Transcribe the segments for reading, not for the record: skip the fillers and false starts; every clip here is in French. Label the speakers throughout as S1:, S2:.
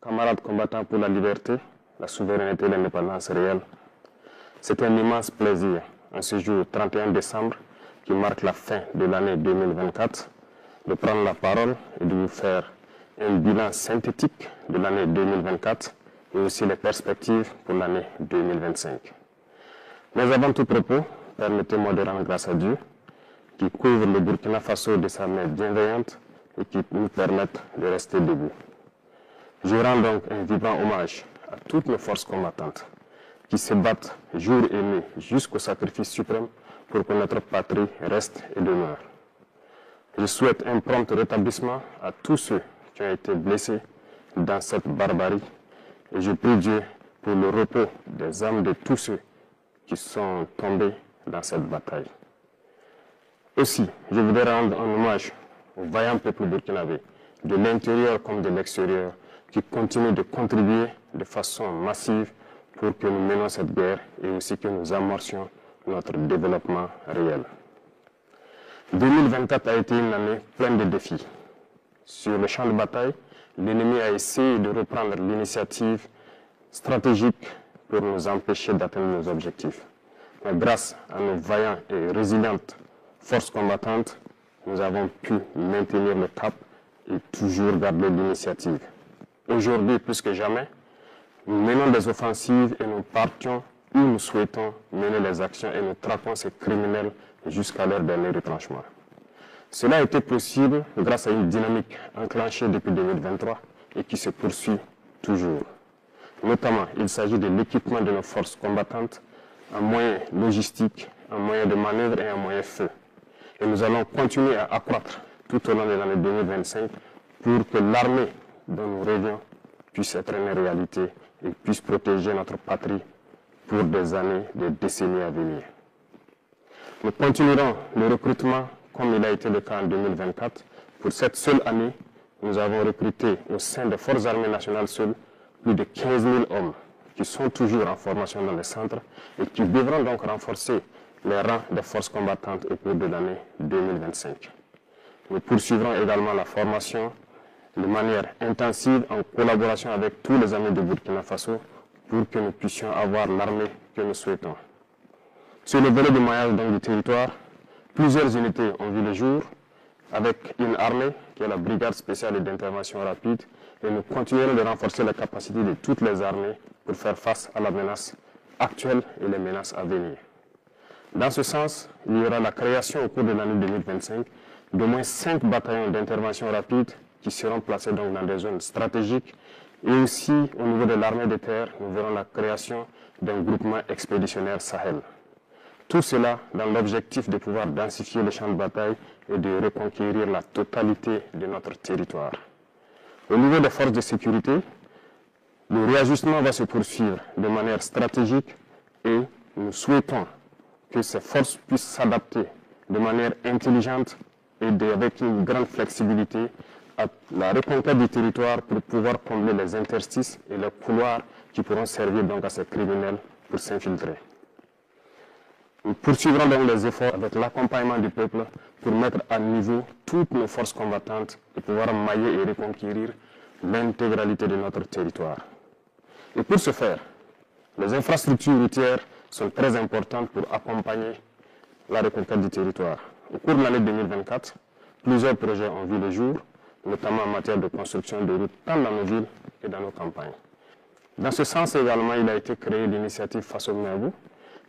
S1: Camarades combattants pour la liberté, la souveraineté et l'indépendance réelle, c'est un immense plaisir, en ce jour 31 décembre, qui marque la fin de l'année 2024, de prendre la parole et de vous faire un bilan synthétique de l'année 2024 et aussi les perspectives pour l'année 2025. Mais avant tout propos, permettez-moi de rendre grâce à Dieu qui couvre le Burkina Faso de sa main bienveillante et qui nous permette de rester debout. Je rends donc un vibrant hommage à toutes nos forces combattantes qui se battent jour et nuit jusqu'au sacrifice suprême pour que notre patrie reste et demeure. Je souhaite un prompt rétablissement à tous ceux qui ont été blessés dans cette barbarie et je prie Dieu pour le repos des âmes de tous ceux qui sont tombés dans cette bataille. Aussi, je voudrais rendre un hommage au vaillant peuple burkinabé, de l'intérieur comme de l'extérieur, qui continue de contribuer de façon massive pour que nous menions cette guerre et aussi que nous amorcions notre développement réel. 2024 a été une année pleine de défis. Sur le champ de bataille, l'ennemi a essayé de reprendre l'initiative stratégique pour nous empêcher d'atteindre nos objectifs. Mais grâce à nos vaillants et résilientes forces combattantes, nous avons pu maintenir le cap et toujours garder l'initiative. Aujourd'hui, plus que jamais, nous menons des offensives et nous partions où nous souhaitons mener les actions et nous traquons ces criminels jusqu'à leur dernier retranchement. Cela a été possible grâce à une dynamique enclenchée depuis 2023 et qui se poursuit toujours. Notamment, il s'agit de l'équipement de nos forces combattantes en moyens logistiques, en moyens de manœuvre et en moyens feu. Et nous allons continuer à accroître tout au long de l'année 2025 pour que l'armée dont nous rêvions puisse être une réalité et puisse protéger notre patrie pour des années, des décennies à venir. Nous continuerons le recrutement comme il a été le cas en 2024. Pour cette seule année, nous avons recruté au sein des Forces armées nationales seules plus de 15 000 hommes qui sont toujours en formation dans les centres et qui devront donc renforcer les rangs des forces combattantes au cours de l'année 2025. Nous poursuivrons également la formation de manière intensive en collaboration avec tous les amis de Burkina Faso pour que nous puissions avoir l'armée que nous souhaitons. Sur le volet du maillage du territoire, plusieurs unités ont vu le jour avec une armée qui est la Brigade spéciale d'intervention rapide et nous continuerons de renforcer la capacité de toutes les armées pour faire face à la menace actuelle et les menaces à venir. Dans ce sens, il y aura la création au cours de l'année 2025 d'au moins 5 bataillons d'intervention rapide qui seront placés donc dans des zones stratégiques et aussi au niveau de l'armée de terre, nous verrons la création d'un groupement expéditionnaire Sahel. Tout cela dans l'objectif de pouvoir densifier le champ de bataille et de reconquérir la totalité de notre territoire. Au niveau des forces de sécurité, le réajustement va se poursuivre de manière stratégique et nous souhaitons que ces forces puissent s'adapter de manière intelligente et avec une grande flexibilité à la reconquête du territoire pour pouvoir combler les interstices et les couloirs qui pourront servir donc à ces criminels pour s'infiltrer. Nous poursuivrons donc les efforts avec l'accompagnement du peuple pour mettre à niveau toutes nos forces combattantes et pouvoir mailler et reconquérir l'intégralité de notre territoire. Et pour ce faire, les infrastructures routières sont très importantes pour accompagner la reconquête du territoire. Au cours de l'année 2024, plusieurs projets ont vu le jour, notamment en matière de construction de routes tant dans nos villes que dans nos campagnes. Dans ce sens également, il a été créé l'initiative Faso Mabou,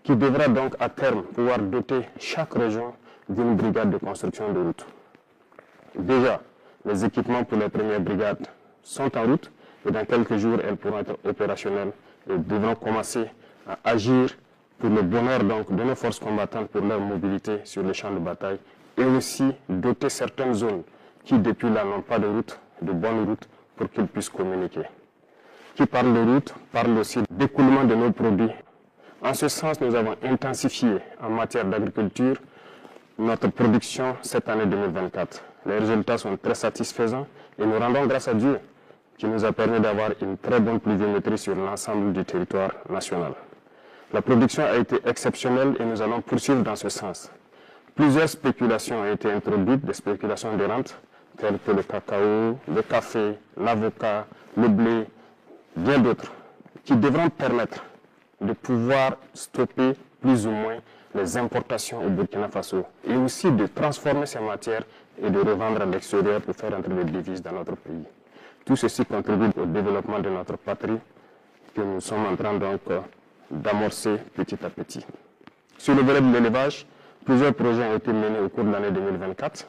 S1: qui devra donc à terme pouvoir doter chaque région d'une brigade de construction de routes. Déjà, les équipements pour les premières brigades sont en route et dans quelques jours, elles pourront être opérationnelles et devront commencer à agir pour le bonheur donc de nos forces combattantes pour leur mobilité sur les champs de bataille et aussi doter certaines zones qui depuis là n'ont pas de route, de bonnes routes pour qu'ils puissent communiquer. Qui parle de route, parle aussi d'écoulement de nos produits. En ce sens, nous avons intensifié en matière d'agriculture notre production cette année 2024. Les résultats sont très satisfaisants et nous rendons grâce à Dieu qui nous a permis d'avoir une très bonne pluviométrie sur l'ensemble du territoire national. La production a été exceptionnelle et nous allons poursuivre dans ce sens. Plusieurs spéculations ont été introduites, des spéculations de rente, telles que le cacao, le café, l'avocat, le blé, bien d'autres, qui devront permettre de pouvoir stopper plus ou moins les importations au Burkina Faso et aussi de transformer ces matières et de revendre à l'extérieur pour faire entrer des devises dans notre pays. Tout ceci contribue au développement de notre patrie que nous sommes en train donc d'amorcer petit à petit. Sur le volet de l'élevage, plusieurs projets ont été menés au cours de l'année 2024,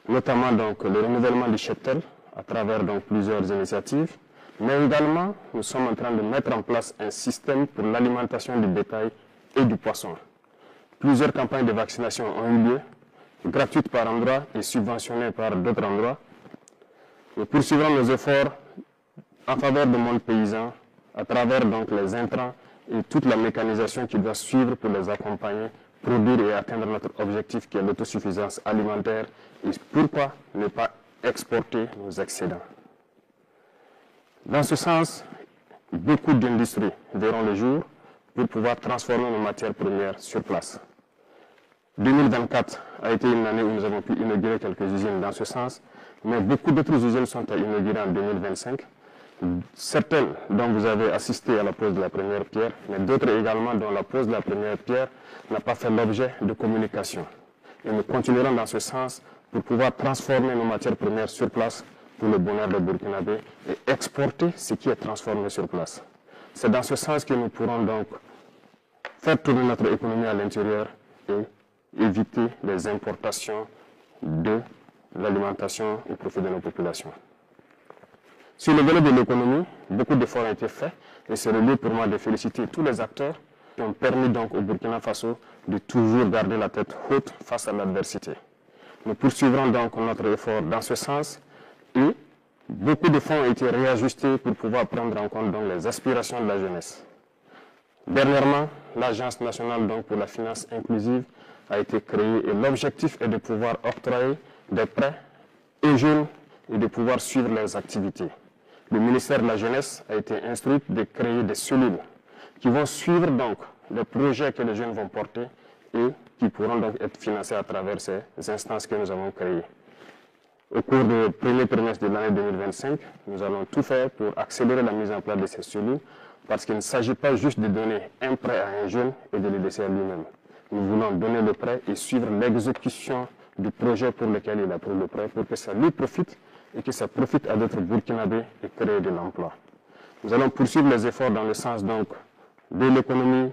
S1: notamment donc le renouvellement du cheptel à travers donc plusieurs initiatives, mais également nous sommes en train de mettre en place un système pour l'alimentation du bétail et du poisson. Plusieurs campagnes de vaccination ont eu lieu, gratuites par endroits et subventionnées par d'autres endroits. Nous poursuivrons nos efforts en faveur du monde paysan à travers donc les intrants et toute la mécanisation qui doit suivre pour les accompagner, produire et atteindre notre objectif qui est l'autosuffisance alimentaire et pourquoi ne pas exporter nos excédents. Dans ce sens, beaucoup d'industries verront le jour pour pouvoir transformer nos matières premières sur place. 2024 a été une année où nous avons pu inaugurer quelques usines dans ce sens, mais beaucoup d'autres usines sont à inaugurer en 2025. Certaines dont vous avez assisté à la pose de la première pierre, mais d'autres également dont la pose de la première pierre n'a pas fait l'objet de communication. Et nous continuerons dans ce sens pour pouvoir transformer nos matières premières sur place pour le bonheur des Burkinabés et exporter ce qui est transformé sur place. C'est dans ce sens que nous pourrons donc faire tourner notre économie à l'intérieur et éviter les importations de l'alimentation au profit de nos populations. Sur le volet de l'économie, beaucoup d'efforts ont été faits et c'est le lieu pour moi de féliciter tous les acteurs qui ont permis donc au Burkina Faso de toujours garder la tête haute face à l'adversité. Nous poursuivrons donc notre effort dans ce sens et beaucoup de fonds ont été réajustés pour pouvoir prendre en compte donc les aspirations de la jeunesse. Dernièrement, l'Agence nationale donc pour la finance inclusive a été créée et l'objectif est de pouvoir octroyer des prêts aux jeunes et de pouvoir suivre leurs activités. Le ministère de la Jeunesse a été instruit de créer des cellules qui vont suivre donc les projets que les jeunes vont porter et qui pourront donc être financés à travers ces instances que nous avons créées. Au cours du premier trimestre de l'année 2025, nous allons tout faire pour accélérer la mise en place de ces cellules parce qu'il ne s'agit pas juste de donner un prêt à un jeune et de le laisser à lui-même. Nous voulons donner le prêt et suivre l'exécution du projet pour lequel il a pris le prêt pour que ça lui profite et que ça profite à d'autres Burkinabés et créer de l'emploi. Nous allons poursuivre les efforts dans le sens donc de l'économie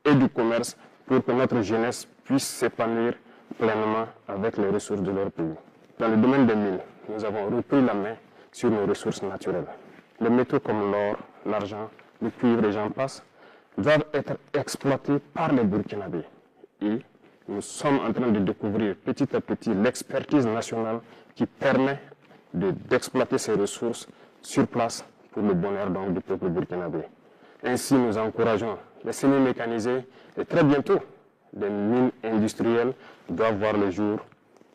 S1: et du commerce pour que notre jeunesse puisse s'épanouir pleinement avec les ressources de leur pays. Dans le domaine des mines, nous avons repris la main sur nos ressources naturelles. Les métaux comme l'or, l'argent, le cuivre et j'en passe doivent être exploités par les Burkinabés. Et nous sommes en train de découvrir petit à petit l'expertise nationale qui permet d'exploiter ces ressources sur place pour le bonheur donc, du peuple burkinabé. Ainsi, nous encourageons les semi-mécanisés et très bientôt, des mines industrielles doivent voir le jour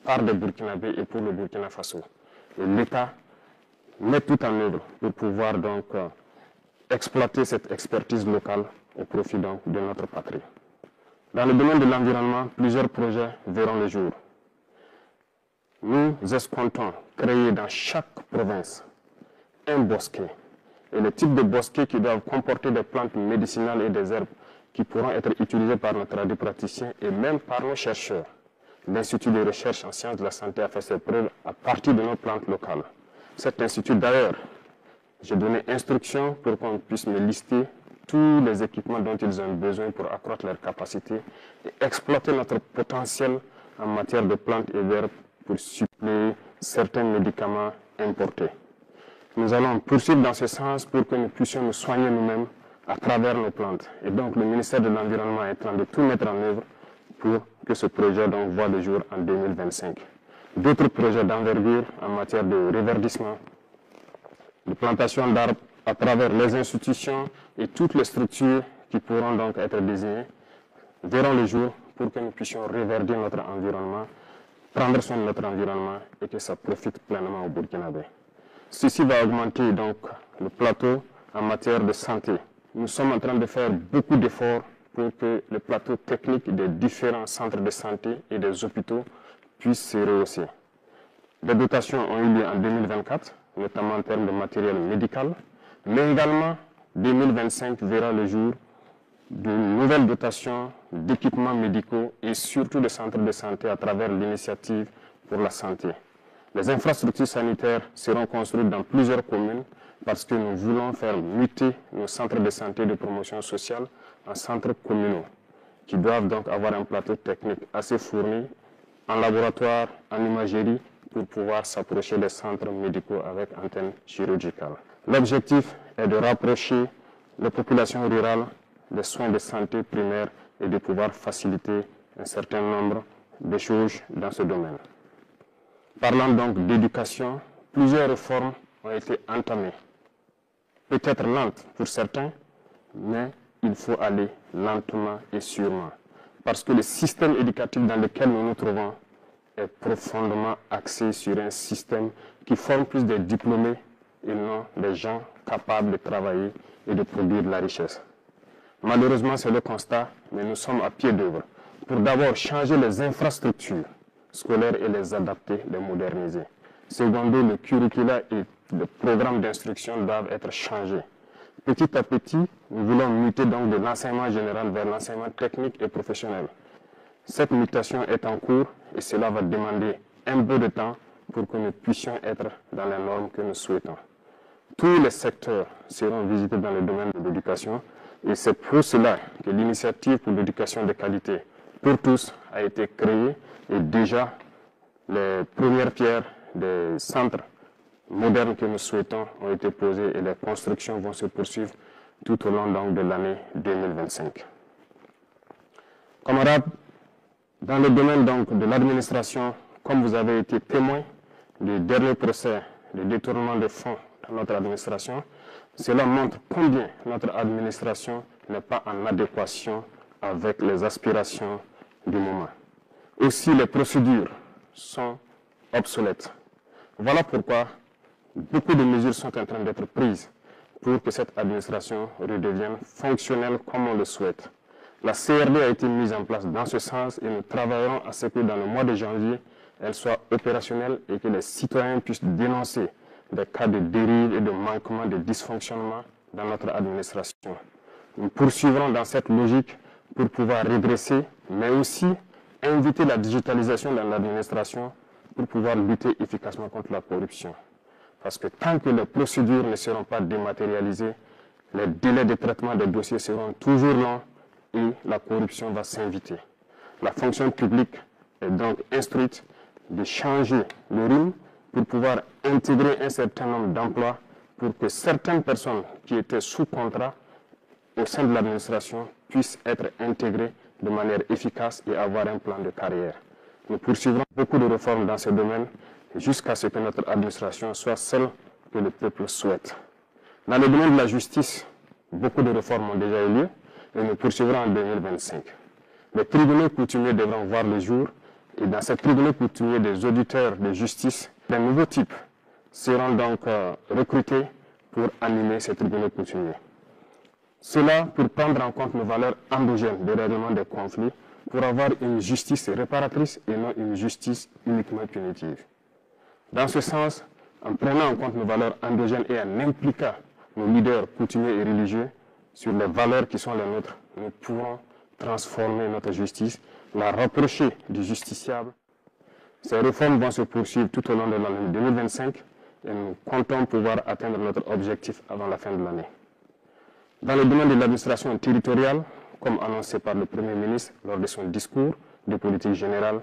S1: par des Burkinabés et pour le Burkina Faso. Et l'État met tout en œuvre pour pouvoir donc exploiter cette expertise locale au profit donc, de notre patrie. Dans le domaine de l'environnement, plusieurs projets verront le jour. Nous escomptons créer dans chaque province un bosquet. Et le type de bosquet qui doivent comporter des plantes médicinales et des herbes qui pourront être utilisées par nos radiopraticiens et même par nos chercheurs. L'Institut de recherche en sciences de la santé a fait ses preuves à partir de nos plantes locales. Cet institut d'ailleurs, j'ai donné instruction pour qu'on puisse me lister tous les équipements dont ils ont besoin pour accroître leur capacité et exploiter notre potentiel en matière de plantes et d'herbes pour suppléer certains médicaments importés. Nous allons poursuivre dans ce sens pour que nous puissions nous soigner nous-mêmes à travers nos plantes. Et donc le ministère de l'Environnement est en train de tout mettre en œuvre pour que ce projet donc voit le jour en 2025. D'autres projets d'envergure en matière de reverdissement, de plantation d'arbres à travers les institutions et toutes les structures qui pourront donc être désignées verront le jour pour que nous puissions reverdir notre environnement, prendre soin de notre environnement et que ça profite pleinement aux Burkinabés. Ceci va augmenter donc le plateau en matière de santé. Nous sommes en train de faire beaucoup d'efforts pour que le plateau technique des différents centres de santé et des hôpitaux puisse se rehausser. Des dotations ont eu lieu en 2024, notamment en termes de matériel médical, mais également 2025 verra le jour de nouvelles dotations d'équipements médicaux et surtout de centres de santé à travers l'initiative pour la santé. Les infrastructures sanitaires seront construites dans plusieurs communes parce que nous voulons faire muter nos centres de santé de promotion sociale en centres communaux qui doivent donc avoir un plateau technique assez fourni en laboratoire, en imagerie pour pouvoir s'approcher des centres médicaux avec antenne chirurgicale. L'objectif est de rapprocher les populations rurales des soins de santé primaires et de pouvoir faciliter un certain nombre de choses dans ce domaine. Parlant donc d'éducation, plusieurs réformes ont été entamées. Peut-être lentes pour certains, mais il faut aller lentement et sûrement. Parce que le système éducatif dans lequel nous nous trouvons est profondément axé sur un système qui forme plus des diplômés et non des gens capables de travailler et de produire de la richesse. Malheureusement, c'est le constat, mais nous sommes à pied d'œuvre pour d'abord changer les infrastructures scolaires et les adapter, les moderniser. Secondo, le curricula et le programme d'instruction doivent être changés. Petit à petit, nous voulons muter donc de l'enseignement général vers l'enseignement technique et professionnel. Cette mutation est en cours et cela va demander un peu de temps pour que nous puissions être dans les normes que nous souhaitons. Tous les secteurs seront visités dans le domaine de l'éducation et c'est pour cela que l'initiative pour l'éducation de qualité pour tous a été créée et déjà les premières pierres des centres modernes que nous souhaitons ont été posées et les constructions vont se poursuivre tout au long donc, de l'année 2025. Camarades, dans le domaine donc, de l'administration, comme vous avez été témoin du dernier procès de détournement de fonds dans notre administration, cela montre combien notre administration n'est pas en adéquation avec les aspirations du moment. Aussi, les procédures sont obsolètes. Voilà pourquoi beaucoup de mesures sont en train d'être prises pour que cette administration redevienne fonctionnelle comme on le souhaite. La CRD a été mise en place dans ce sens et nous travaillerons à ce que dans le mois de janvier, elle soit opérationnelle et que les citoyens puissent dénoncer des cas de dérive et de manquement, de dysfonctionnement dans notre administration. Nous poursuivrons dans cette logique pour pouvoir redresser, mais aussi inviter la digitalisation dans l'administration pour pouvoir lutter efficacement contre la corruption. Parce que tant que les procédures ne seront pas dématérialisées, les délais de traitement des dossiers seront toujours longs et la corruption va s'inviter. La fonction publique est donc instruite de changer le rythme pour pouvoir intégrer un certain nombre d'emplois pour que certaines personnes qui étaient sous contrat au sein de l'administration puissent être intégrées de manière efficace et avoir un plan de carrière. Nous poursuivrons beaucoup de réformes dans ce domaine jusqu'à ce que notre administration soit celle que le peuple souhaite. Dans le domaine de la justice, beaucoup de réformes ont déjà eu lieu et nous poursuivrons en 2025. Les tribunaux coutumiers devront voir le jour et dans ces tribunaux coutumiers, des auditeurs de justice d'un nouveau type seront donc recrutés pour animer ces tribunaux coutumiers. Cela pour prendre en compte nos valeurs endogènes de règlement des conflits, pour avoir une justice réparatrice et non une justice uniquement punitive. Dans ce sens, en prenant en compte nos valeurs endogènes et en impliquant nos leaders coutumiers et religieux sur les valeurs qui sont les nôtres, nous pourrons transformer notre justice, la rapprocher du justiciable. Ces réformes vont se poursuivre tout au long de l'année 2025 et nous comptons pouvoir atteindre notre objectif avant la fin de l'année. Dans le domaine de l'administration territoriale, comme annoncé par le Premier ministre lors de son discours de politique générale,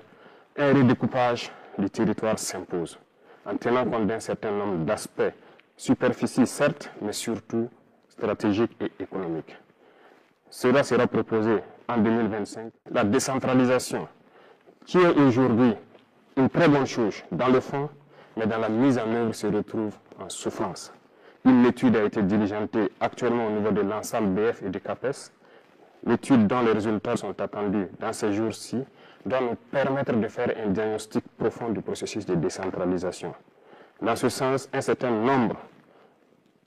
S1: un redécoupage du territoire s'impose, en tenant compte d'un certain nombre d'aspects, superficie certes, mais surtout stratégiques et économiques. Cela sera proposé en 2025. La décentralisation, qui est aujourd'hui une très bonne chose dans le fond, mais dans la mise en œuvre se retrouve en souffrance. Une étude a été diligentée actuellement au niveau de l'ensemble BF et du CAPES. L'étude dont les résultats sont attendus dans ces jours-ci doit nous permettre de faire un diagnostic profond du processus de décentralisation. Dans ce sens, un certain nombre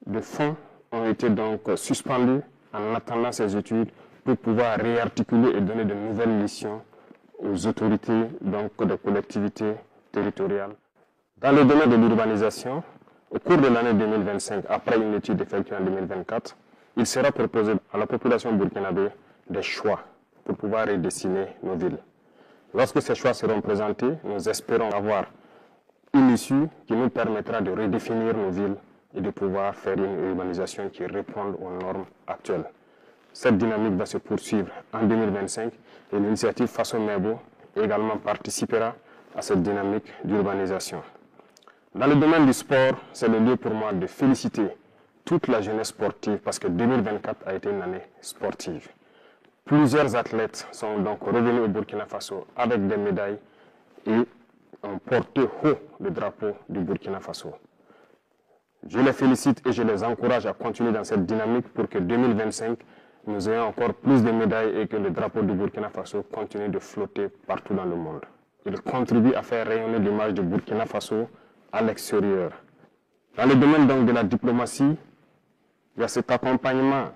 S1: de fonds ont été donc suspendus en attendant ces études pour pouvoir réarticuler et donner de nouvelles missions aux autorités donc des collectivités territoriales. Dans le domaine de l'urbanisation, au cours de l'année 2025, après une étude effectuée en 2024, il sera proposé à la population burkinabé des choix pour pouvoir redessiner nos villes. Lorsque ces choix seront présentés, nous espérons avoir une issue qui nous permettra de redéfinir nos villes et de pouvoir faire une urbanisation qui réponde aux normes actuelles. Cette dynamique va se poursuivre en 2025 et l'initiative Faso Mebo également participera à cette dynamique d'urbanisation. Dans le domaine du sport, c'est le lieu pour moi de féliciter toute la jeunesse sportive parce que 2024 a été une année sportive. Plusieurs athlètes sont donc revenus au Burkina Faso avec des médailles et ont porté haut le drapeau du Burkina Faso. Je les félicite et je les encourage à continuer dans cette dynamique pour que 2025, nous ayons encore plus de médailles et que le drapeau du Burkina Faso continue de flotter partout dans le monde. Il contribue à faire rayonner l'image du Burkina Faso à l'extérieur. Dans le domaine donc de la diplomatie, il y a cet accompagnement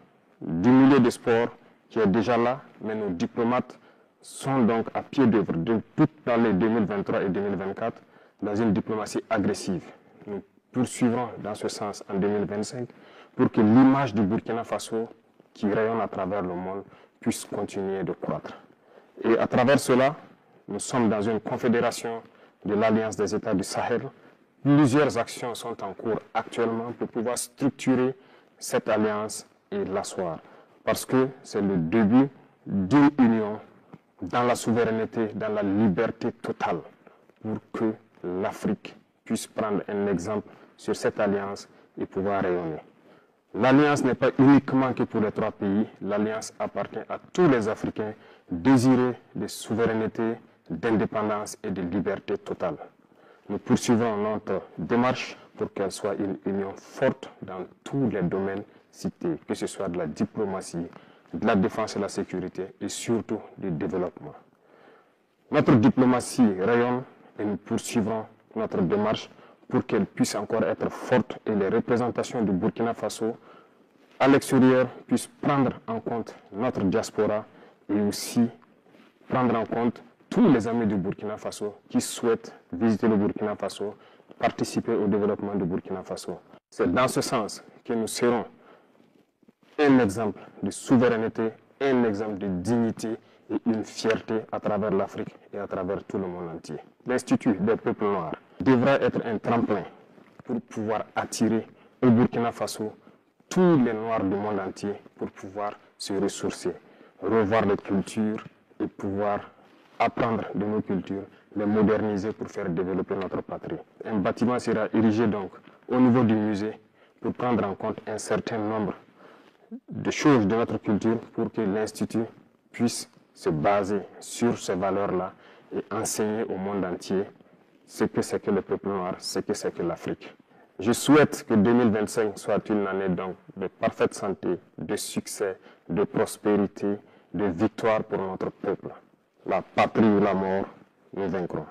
S1: du milieu du sport qui est déjà là, mais nos diplomates sont donc à pied d'œuvre tout dans les 2023 et 2024 dans une diplomatie agressive. Nous poursuivrons dans ce sens en 2025 pour que l'image du Burkina Faso qui rayonne à travers le monde puisse continuer de croître. Et à travers cela, nous sommes dans une confédération de l'Alliance des États du Sahel. Plusieurs actions sont en cours actuellement pour pouvoir structurer cette alliance et l'asseoir. Parce que c'est le début d'une union dans la souveraineté, dans la liberté totale, pour que l'Afrique puisse prendre un exemple sur cette alliance et pouvoir rayonner. L'alliance n'est pas uniquement que pour les 3 pays, l'alliance appartient à tous les Africains désireux de souveraineté, d'indépendance et de liberté totale. Nous poursuivrons notre démarche pour qu'elle soit une union forte dans tous les domaines cités, que ce soit de la diplomatie, de la défense et la sécurité et surtout du développement. Notre diplomatie rayonne et nous poursuivrons notre démarche pour qu'elle puisse encore être forte et les représentations du Burkina Faso à l'extérieur puissent prendre en compte notre diaspora et aussi prendre en compte tous les amis du Burkina Faso qui souhaitent visiter le Burkina Faso, participer au développement du Burkina Faso. C'est dans ce sens que nous serons un exemple de souveraineté, un exemple de dignité et une fierté à travers l'Afrique et à travers tout le monde entier. L'Institut des peuples noirs devra être un tremplin pour pouvoir attirer au Burkina Faso tous les Noirs du monde entier pour pouvoir se ressourcer, revoir les cultures et pouvoir apprendre de nos cultures, les moderniser pour faire développer notre patrie. Un bâtiment sera érigé donc au niveau du musée pour prendre en compte un certain nombre de choses de notre culture pour que l'Institut puisse se baser sur ces valeurs-là et enseigner au monde entier ce que c'est que le peuple noir, ce que c'est que l'Afrique. Je souhaite que 2025 soit une année donc de parfaite santé, de succès, de prospérité, de victoire pour notre peuple. La patrie ou la mort, nous vaincrons.